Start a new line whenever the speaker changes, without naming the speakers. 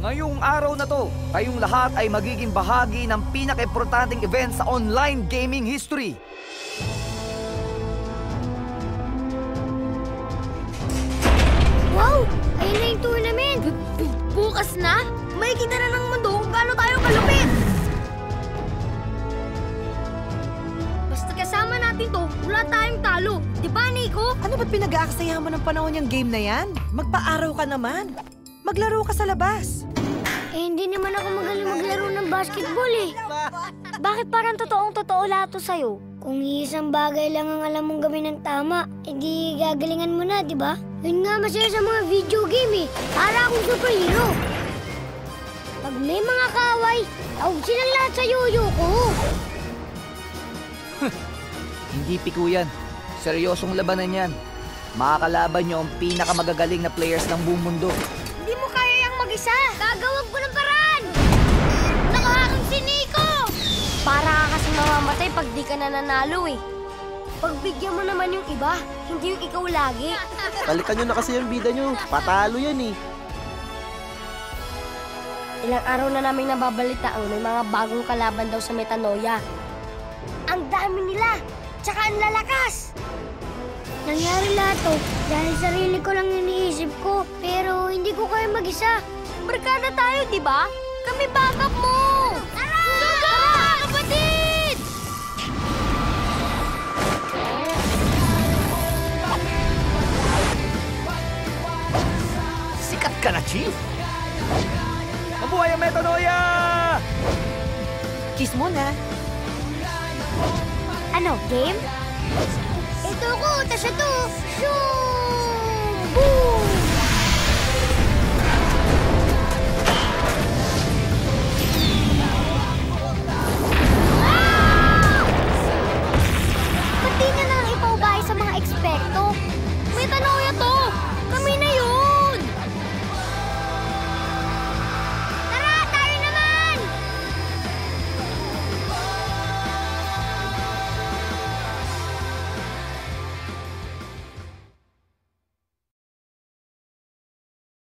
Ngayong araw na to, kayong lahat ay magiging bahagi ng pinaka-importanting event sa online gaming history.
Wow! Ayun na yung tournament! Bukas na? May kita na ng mundo kung gaano tayo kalupit! Basta kasama natin to, wala tayong talo. Di ba, Nico?
Ano ba't pinag-aaksayahan mo ng panahon yung game na yan? Magpa-araw ka naman. Maglaro ka sa labas.
Eh, hindi naman ako magaling maglaro ng basketball eh. Bakit parang totoong-totoo lahat to sa'yo? Kung isang bagay lang ang alam mong gawin ng tama, edi gagalingan mo na, di ba? Yun nga masaya sa mga video game eh. Para akong superhero. Pag may mga kaaway, tawag silang lahat sa yoyo ko.
Hindi piko yan. Seryosong labanan yan. Makakalaban nyo ang pinakamagagaling na players ng buong mundo.
Hindi mo kaya yang mag-isa. Gagawag ko ng paraan. Nakahakang si Nico. Para ka kasi mamamatay pag di ka nananalo eh. Pagbigyan mo naman yung iba, hindi yung ikaw lagi.
Balikan nyo na kasi yung bida nyo. Patalo yan eh.
Ilang araw na naming nababalitaan may mga bagong kalaban daw sa Metanoia. Ang dami nila, tsaka ang lalakas. Nangyari lahat to dahil sarili ko lang iniisip ko, pero hindi ko kaya mag-isa. Barkada tayo, di ba? Kami backup mo! Tara! Tara, kapatid!
Sikat ka na, Chief! Mabuhay ang Metanoia!
Kiss muna.
Ano, game? Ito ko, tas ito. Shoo! Boom!